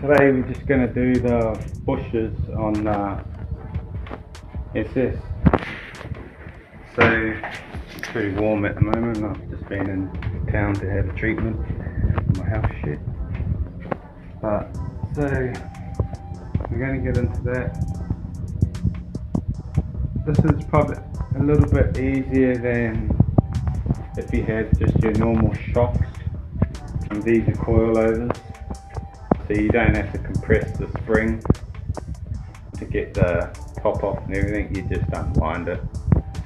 Today we're just going to do the bushes on SS. So it's pretty warm at the moment. I've just been in town to have a treatment for my health shit. But so we're going to get into that. This is probably a little bit easier than if you had just your normal shocks. And these are coilovers. So you don't have to compress the spring to get the top off and everything. You just unwind it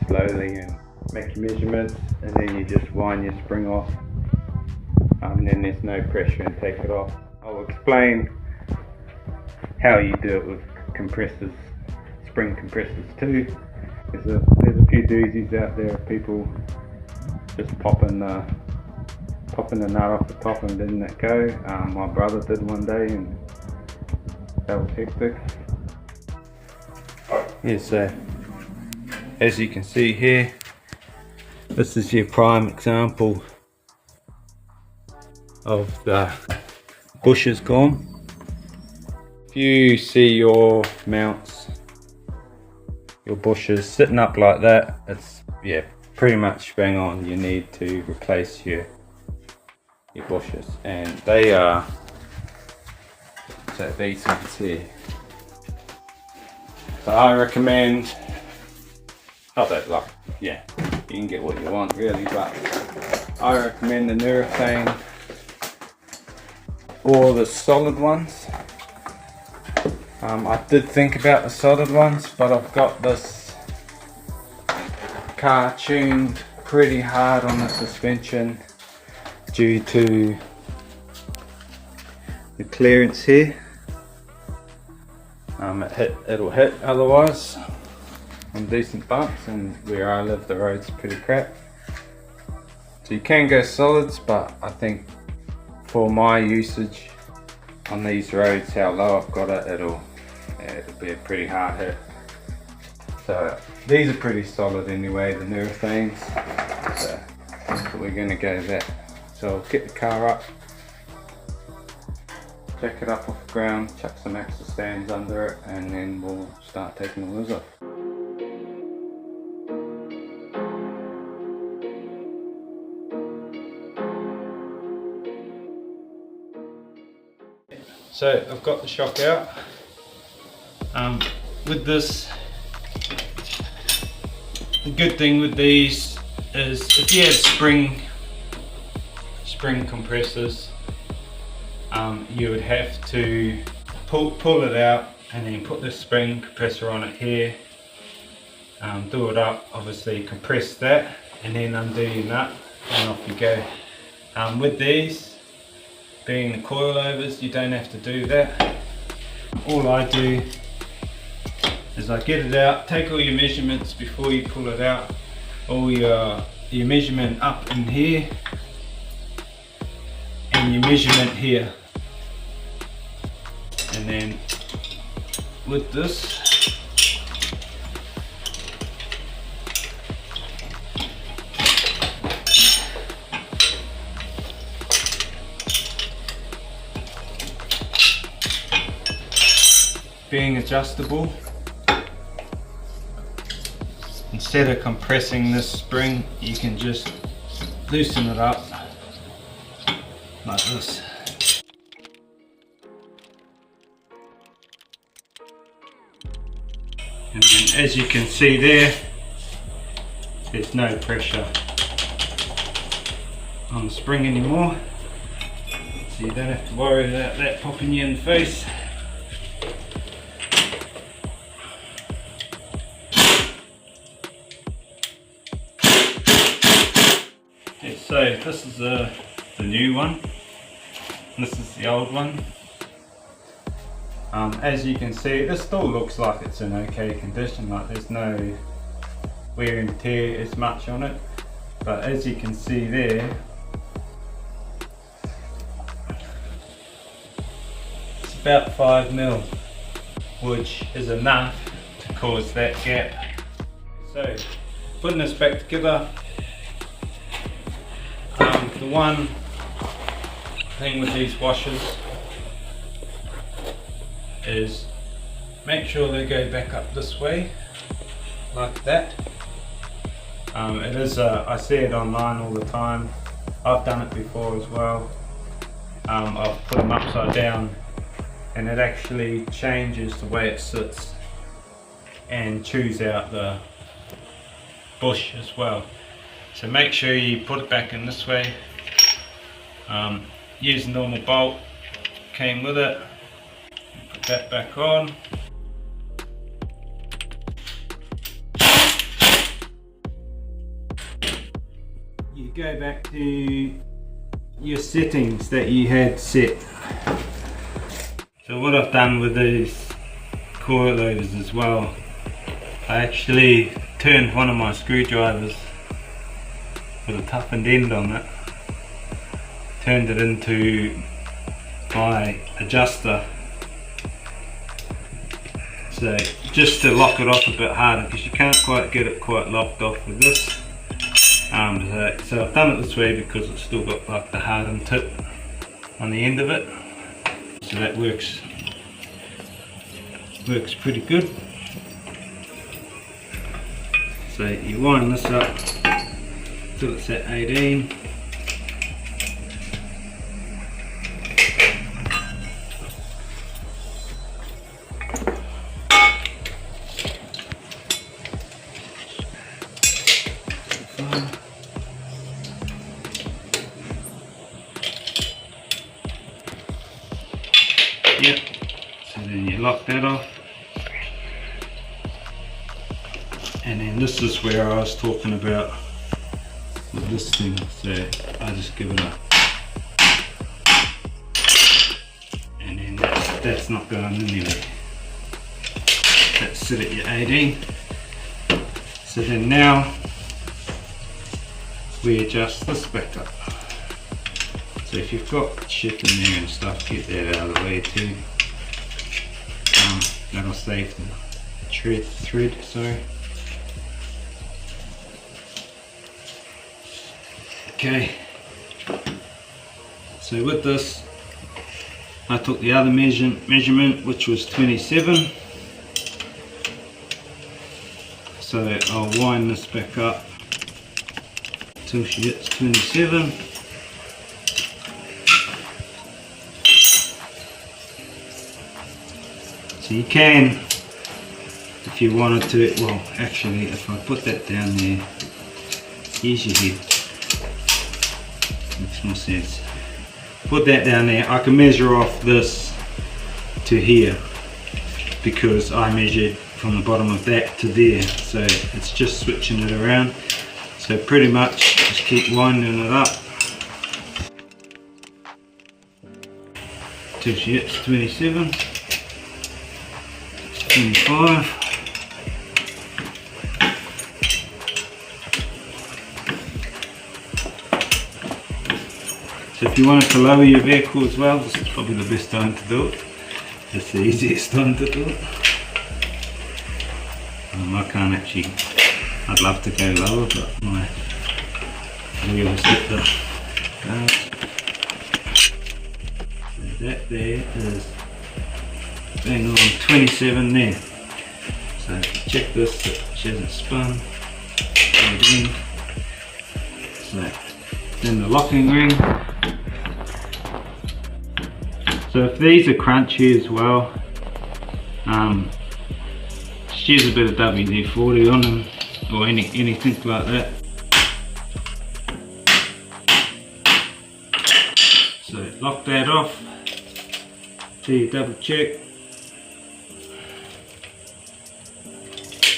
slowly and make your measurements, and then you just wind your spring off, and then there's no pressure, and take it off. I'll explain how you do it with compressors, spring compressors too. There's a few doozies out there of people just popping the nut off the top and letting it go. My brother did one day and that was hectic. Yeah, so as you can see here, this is your prime example of the bushes gone. If you see your mounts, your bushes sitting up like that, it's pretty much bang on. You need to replace your bushes, and they are, so these ones here. So I recommend, you can get what you want really, but I recommend the nolathane or the solid ones. I did think about the solid ones, but I've got this car tuned pretty hard on the suspension due to the clearance here. It'll hit otherwise on decent bumps, and where I live the road's pretty crap. So you can go solids, but I think for my usage on these roads, how low I've got it, it'll be a pretty hard hit. So these are pretty solid anyway, the nolathanes. So we're going to go there. So I'll get the car up, jack it up off the ground, chuck some extra stands under it, and then we'll start taking the wheels off. So I've got the shock out. With this, the good thing with these is if you have spring compressors, you would have to pull it out and then put the spring compressor on it here, do it up, obviously compress that, and then undo your nut and off you go. With these being the coilovers, you don't have to do that. All I do is I get it out, take all your measurements before you pull it out, all your measurement up in here and your measurement here, and then with this being adjustable, instead of compressing this spring, you can just loosen it up like this. And then as you can see there's no pressure on the spring anymore, so you don't have to worry about that popping you in the face. So this is the new one, and this is the old one. As you can see, this still looks like it's in okay condition, like there's no wear and tear as much on it, but as you can see there, it's about 5mm, which is enough to cause that gap. So putting this back together, the one thing with these washers is make sure they go back up this way, like that. It is, I see it online all the time. I've done it before as well. I've put them upside down and it actually changes the way it sits and chews out the bush as well. So make sure you put it back in this way. Use a normal bolt, came with it. Put that back on. You go back to your settings that you had set. So what I've done with these coilovers as well, I actually turned one of my screwdrivers with a toughened end on it, turned it into my adjuster, so just to lock it off a bit harder, because you can't quite get it quite locked off with this. So I've done it this way because it's still got like the hardened tip on the end of it, so that works pretty good. So you wind this up till it's at 18. Yep, so then you lock that off, and then this is where I was talking about with this thing, so I just give it a, and then that's not going anywhere, that's sit at your 18. So then now we adjust this back up. So if you've got shit in there and stuff, get that out of the way too. That'll save the thread, sorry. Okay, so with this, I took the other measurement, which was 27. So I'll wind this back up till she hits 27. So you can, if you wanted to, well actually if I put that down there, here's your head, makes more sense. Put that down there, I can measure off this to here, because I measured from the bottom of that to there, so it's just switching it around. So pretty much just keep winding it up till she hits 27. 25. So if you wanted to lower your vehicle as well, this is probably the best time to do it. It's the easiest time to do it. I can't actually, I'd love to go lower, but my wheels hit the guards. So that there is bang on 27 there. So check this, she hasn't spun. Again. So then the locking ring. So if these are crunchy as well, just use a bit of WD-40 on them, or anything like that. So lock that off till you double check.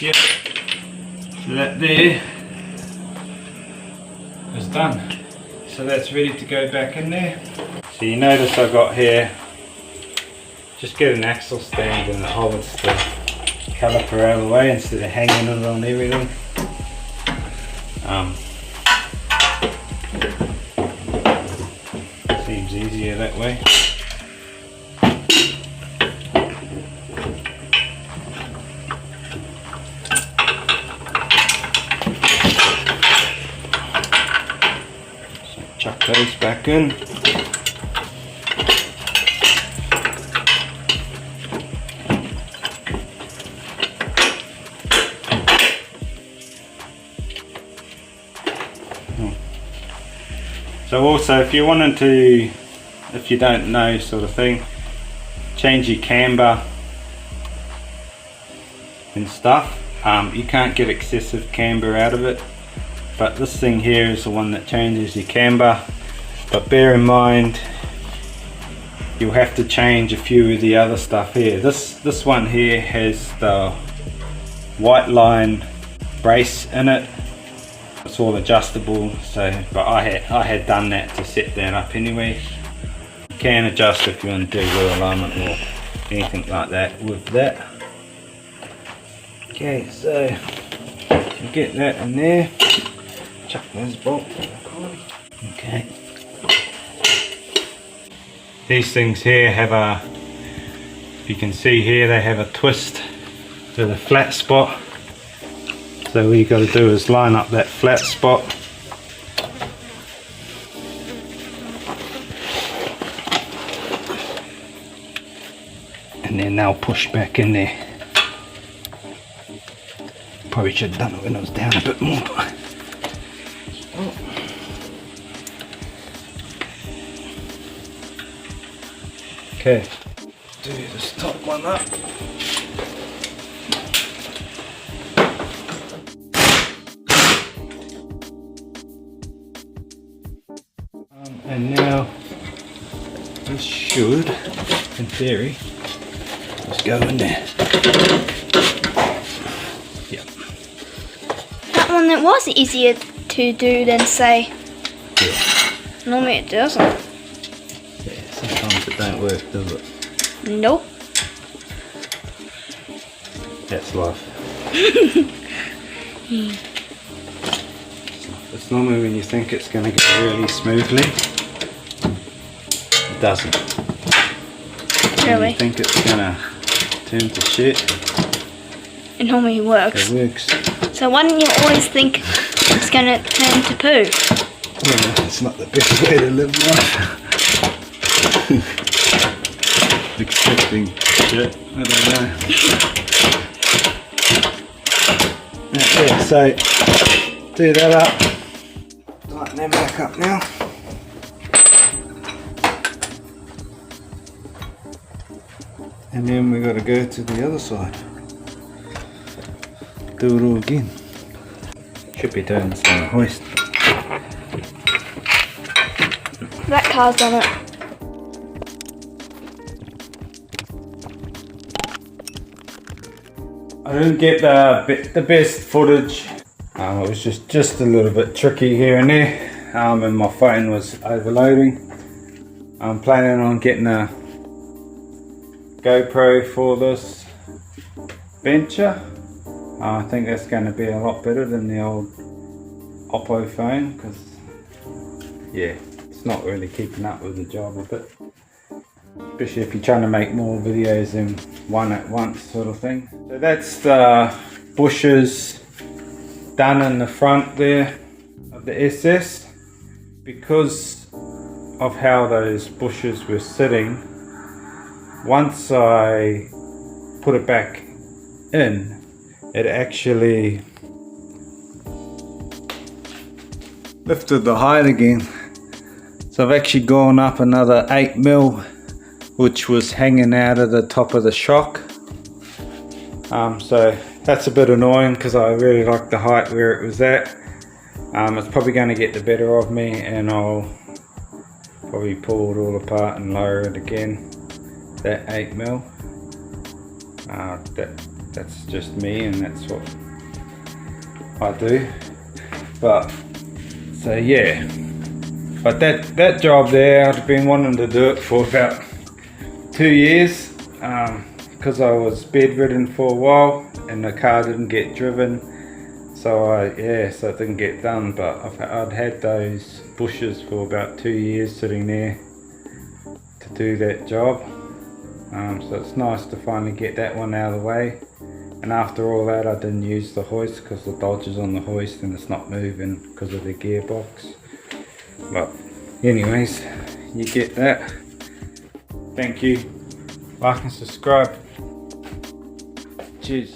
Yep, so that there is done. So that's ready to go back in there. So you notice I got here, just get an axle stand and it holds the caliper out of the way instead of hanging it on everything. Seems easier that way. Chuck those back in. So also, if you're wanting to, if you don't know sort of thing, change your camber and stuff, you can't get excessive camber out of it, but this thing here is the one that changes your camber. But bear in mind, you'll have to change a few of the other stuff here. This one here has the white line brace in it. It's all adjustable, so but I had done that to set that up anyway. You can adjust if you want to do wheel alignment or anything like that with that. Okay, so you get that in there. Chuck those bolts. Okay. These things here have a, you can see here, they have a twist to the flat spot. So all you got to do is line up that flat spot. And then they'll push back in there. Probably should have done it when I was down a bit more. Okay, do this top one up. And now this should, in theory, just go in there. Yep. That one, it was easier to do than say. Yeah. Normally it doesn't. Yeah, sometimes it don't work, does it? Nope. That's life. It's normally when you think it's going to go really smoothly, it doesn't. When Really? you think it's going to turn to shit, It normally works. it works. So why don't you always think it's going to turn to poo? Yeah, it's not the best way to live life. Expecting shit, I don't know. Yeah, so do that up. Lighten them back up now. And then we got to go to the other side. Do it all again. Should be doing this on a hoist. That car's done it. I didn't get the best footage. It was just a little bit tricky here and there, and my phone was overloading. I'm planning on getting a GoPro for this venture. I think that's going to be a lot better than the old Oppo phone, because yeah, it's not really keeping up with the job a bit, especially if you're trying to make more videos than one at once sort of thing. So that's the bushes done in the front there of the SS. Because of how those bushes were sitting, once I put it back in, it actually lifted the height again. So I've actually gone up another 8mm, which was hanging out of the top of the shock. So that's a bit annoying because I really like the height where it was at. It's probably going to get the better of me, and I'll probably pull it all apart and lower it again. That 8mm. That's just me, and that's what I do. But so yeah. But that job there, I've been wanting to do it for about 2 years, because I was bedridden for a while and the car didn't get driven, so it didn't get done. But I'd had those bushes for about 2 years sitting there to do that job, so it's nice to finally get that one out of the way. And after all that, I didn't use the hoist because the Dodge is on the hoist and it's not moving because of the gearbox. But anyways, you get that. Thank you. Like and subscribe. Cheers.